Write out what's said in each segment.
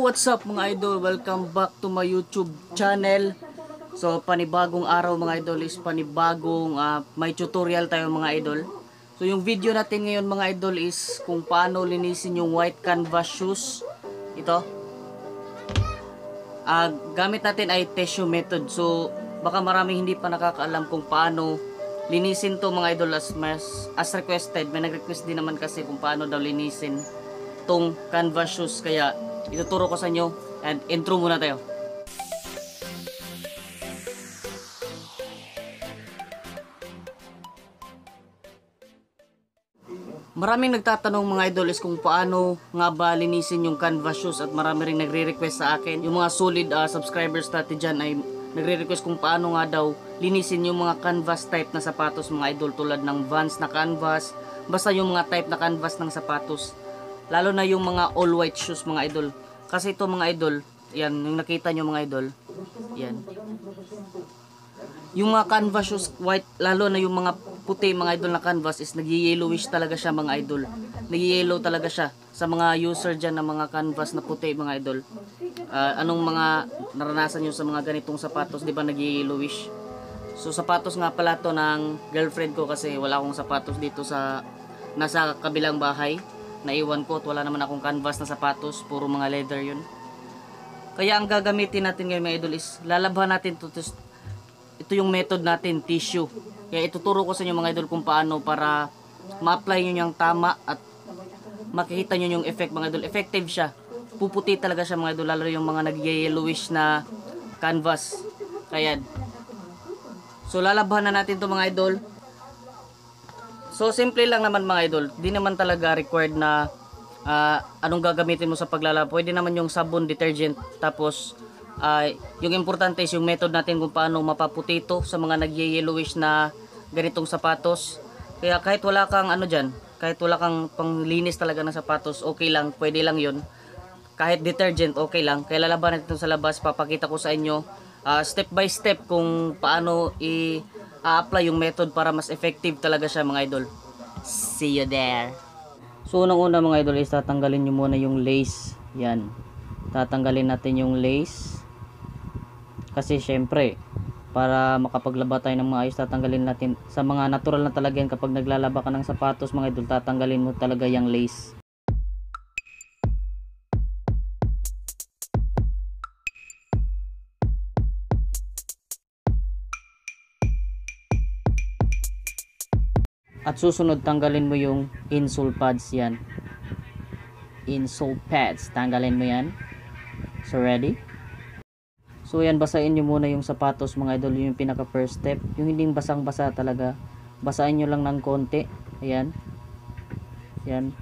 Yo, what's up mga idol? Welcome back to my YouTube channel. So, panibagong araw mga idol is panibagong may tutorial tayo mga idol. So, yung video natin ngayon mga idol is kung paano linisin yung white canvas shoes. Ito. Gamit natin ay tissue method. So, baka maraming hindi pa nakakaalam kung paano linisin to mga idol as requested. May nag-request din naman kasi kung paano daw linisin tong canvas shoes, kaya ituturo ko sa inyo and intro muna tayo. Maraming nagtatanong mga idol is kung paano nga ba linisin yung canvas shoes, at marami ring nagre-request sa akin. Yung mga solid subscribers natin dyan ay nagre-request kung paano nga daw linisin yung mga canvas type na sapatos mga idol, tulad ng Vans na canvas, basta yung mga type na canvas ng sapatos. Lalo na yung mga all white shoes mga idol. Kasi ito mga idol, yan, yung nakita nyo mga idol, yan. Yung mga canvas shoes white, lalo na yung mga puti mga idol na canvas is nag-yellowish talaga siya mga idol. Nag-yellow talaga siya sa mga user dyan na mga canvas na puti mga idol. Anong mga naranasan nyo sa mga ganitong sapatos, di ba nag-yellowish? So sapatos nga pala to ng girlfriend ko, kasi wala akong sapatos dito sa nasa kabilang bahay. Naiwan ko at wala naman akong canvas na sapatos, puro mga leather yun. Kaya ang gagamitin natin ngayon mga idol is lalabhan natin ito yung method natin, tissue. Kaya ituturo ko sa inyo mga idol kung paano para ma-apply nyo yung tama at makikita nyo yung effect mga idol. Effective siya, puputi talaga siya mga idol, lalo yung mga nag-yellowish na canvas. Kaya so lalabhan na natin to mga idol. So simple lang naman mga idol, di naman talaga required na anong gagamitin mo sa paglalaba. Pwede naman yung sabon, detergent, tapos yung importante is yung method natin kung paano mapaputi ito sa mga nag-yellowish na ganitong sapatos. Kaya kahit wala kang ano dyan, kahit wala kang panglinis talaga ng sapatos, okay lang, pwede lang yun. Kahit detergent, okay lang. Kaya lalaban natin ito sa labas, papakita ko sa inyo step by step kung paano i-apply yung method para mas effective talaga siya mga idol. See you there. So unang-una mga idol is tatanggalin nyo muna yung lace. Yan. Tatanggalin natin yung lace. Kasi syempre, para makapaglaba tayo ng maayos, tatanggalin natin. Sa mga natural na talaga yan, kapag naglalaba ka ng sapatos mga idol, tatanggalin mo talaga yung lace. At susunod, tanggalin mo yung insole pads yan. Insole pads, tanggalin mo yan. So ready? So yan, basahin nyo muna yung sapatos mga idol, yung pinaka first step. Yung hindi basang basa talaga, basahin nyo lang ng konti. Ayan. Yan.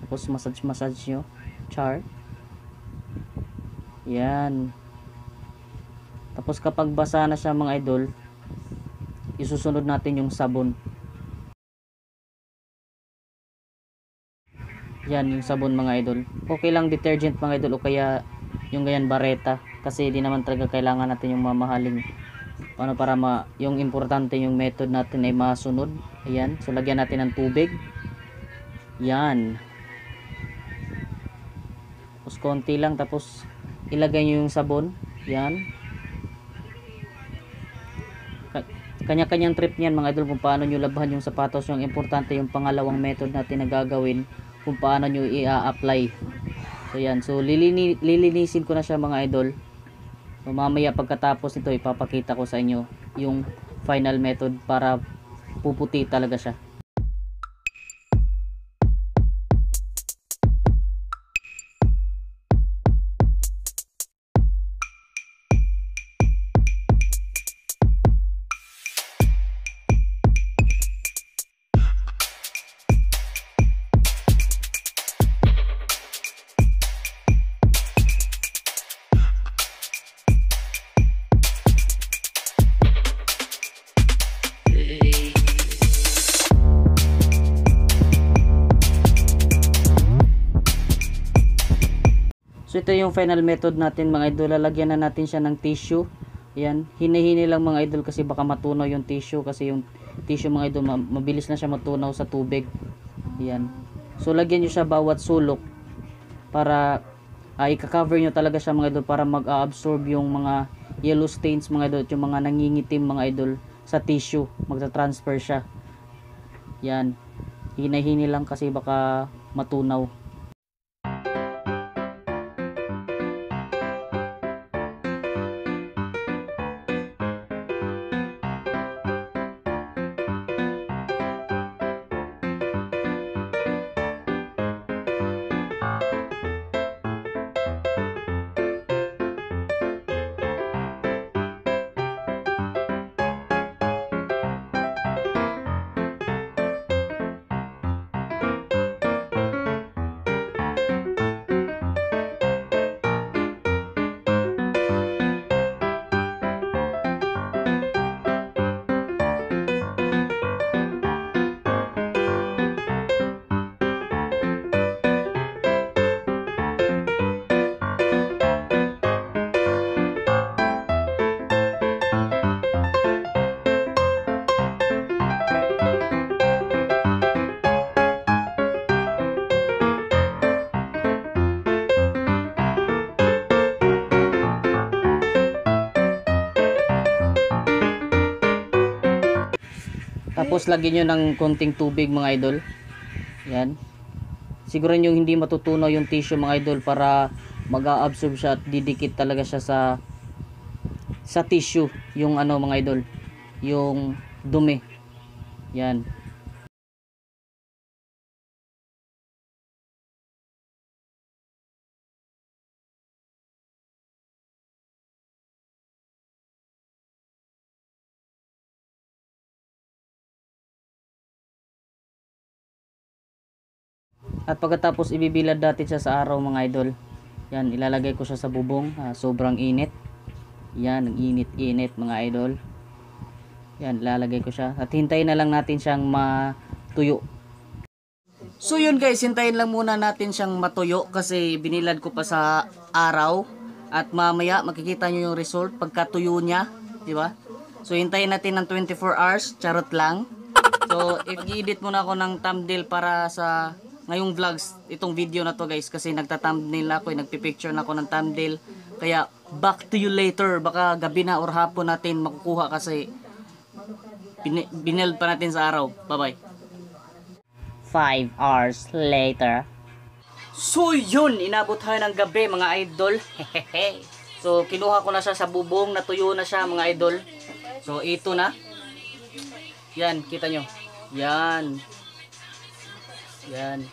Tapos massage nyo. Char. Yan. Tapos kapag basa na siya mga idol, isusunod natin yung sabon. Yan yung sabon mga idol. Okay lang detergent mga idol, o kaya yung ganyan bareta, kasi di naman talaga kailangan natin yung mamahaling para yung importante yung method natin ay masunod. Ayan. So lagyan natin ng tubig. Yan. Tapos konti lang, tapos ilagay nyo yung sabon. Yan. Kanya-kanyang trip niyan mga idol kung paano nyo labahan yung sapatos. Yung importante yung pangalawang method natin na gagawin, kung paano nyo i-apply. So yan, so lilinisin ko na siya mga idol. So mamaya pagkatapos nito, ipapakita ko sa inyo yung final method para puputi talaga siya. So ito yung final method natin mga idol. Lalagyan na natin siya ng tissue. Ayan, hini-hini lang mga idol, kasi baka matunaw yung tissue, kasi yung tissue mga idol mabilis na siya matunaw sa tubig. Ayan. So lagyan nyo siya bawat sulok. para i-cover nyo talaga siya mga idol para mag-absorb yung mga yellow stains mga idol at yung mga nangingitim mga idol sa tissue, magta-transfer siya. Yan, hinay-hini lang kasi baka matunaw. Tapos lagyan nyo ng konting tubig mga idol. Yan. Siguro nyo hindi matutunaw yung tissue mga idol para mag-a-absorb siya at didikit talaga siya sa tissue yung ano mga idol, yung dumi. Yan. At pagkatapos ibibilad natin siya sa araw mga idol. Yan, ilalagay ko siya sa bubong. Sobrang init. Yan, ang init-init mga idol. Yan, ilalagay ko siya. At hintayin na lang natin siyang matuyo. So yun guys, hintayin lang muna natin siyang matuyo kasi binilad ko pa sa araw. At mamaya makikita nyo yung result pagkatuyo niya. Diba? So hintayin natin ng 24 hours. Charot lang. So i-edit muna ako ng thumbnail para sa ngayong vlogs, itong video na to guys, kasi nagta-thumbnail ako, nagpipicture na ako ng thumbnail. Kaya back to you later, baka gabi na or hapon natin makukuha kasi bineld pa natin sa araw. Bye bye. 5 hours later. So yun, inabot tayo ng gabi mga idol. So kinuha ko na siya sa bubong, natuyo na siya mga idol. So ito na. Yan, kita nyo. Yan. Yan.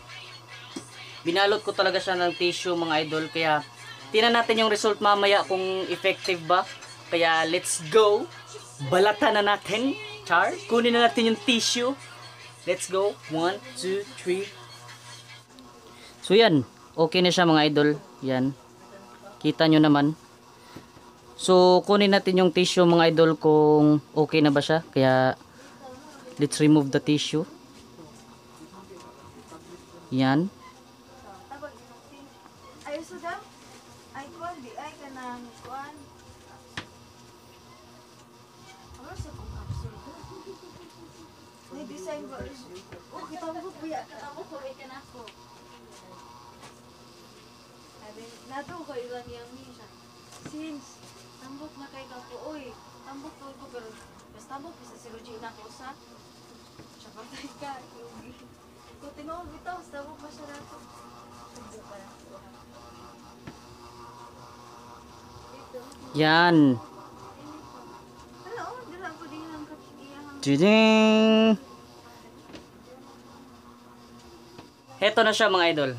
Binalot ko talaga siya ng tissue mga idol. Kaya tingnan natin yung result mamaya kung effective ba. Kaya let's go. Balatan na natin. Char. Kunin na natin yung tissue. Let's go. 1, 2, 3. So yan. Okay na siya mga idol. Yan. Kita nyo naman. So kunin natin yung tissue mga idol kung okay na ba siya. Kaya let's remove the tissue. Yan. Ay, so daw? Ay, kuwan, di ay ka ng kuwan. Ano sa kong capsule? May design ba? Oh, kita mo po ya. Kita mo po, wait na ako. Nato ko ilan yung minsan. Since, tambok na kay ka po, oy. Tambok po ko, pero mas tambok isa si Rogie na ko sa. Tsaka tayo ka. Kung tingawag ito, mas tambok pa siya na ito. Yan. Jiding. Heto na siya mga idol.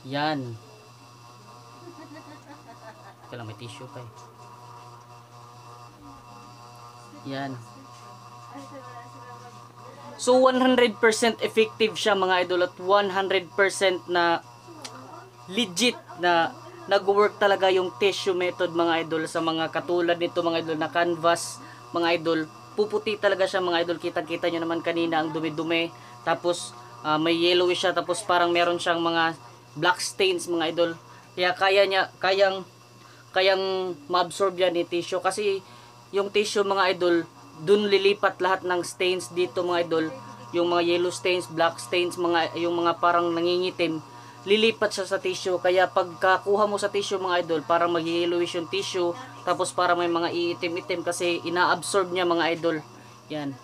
Yan. Ito lang, may tissue pa eh. Yan. So 100% effective siya mga idol at 100% na legit na nag-work talaga yung tissue method mga idol sa mga katulad nito mga idol na canvas mga idol. Puputi talaga siya mga idol. Kita-kita nyo naman kanina ang dumi-dumi. Tapos may yellowish siya. Tapos parang meron siyang mga black stains mga idol. Kaya kayang ma-absorb yan ni tissue. Kasi yung tissue mga idol, dun lilipat lahat ng stains dito mga idol. Yung mga yellow stains, black stains, yung mga parang nangingitim lilipat siya sa tissue. Kaya pagkakuha mo sa tissue mga idol, parang mag-yellowish yung tissue, tapos para may mga iitim-itim kasi ina-absorb niya mga idol. Yan.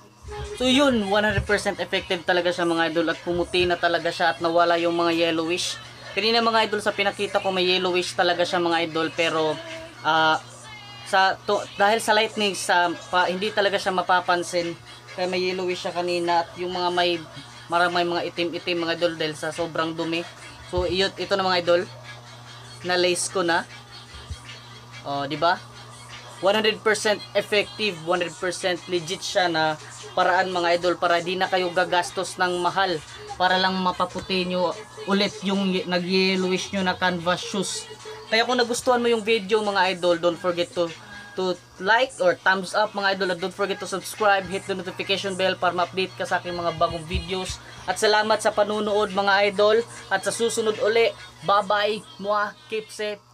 So yun, 100% effective talaga siya mga idol, at pumuti na talaga siya at nawala yung mga yellowish. Kanina mga idol sa pinakita ko may yellowish talaga siya mga idol, pero dahil sa lightning hindi talaga siya mapapansin, kaya may yellowish siya kanina, at yung mga may mga itim-itim mga idol dahil sa sobrang dumi. So ito na mga idol, na lace ko na. Di ba? 100% effective, 100% legit siya na paraan mga idol, para di na kayo gagastos ng mahal para lang mapaputi nyo ulit yung nag-yellowish nyo na canvas shoes. Kaya kung nagustuhan mo yung video mga idol, don't forget to like or thumbs up mga idol, at don't forget to subscribe, hit the notification bell para ma-update ka sa aking mga bagong videos. At salamat sa panunood mga idol, at sa susunod uli, bye bye, keep safe.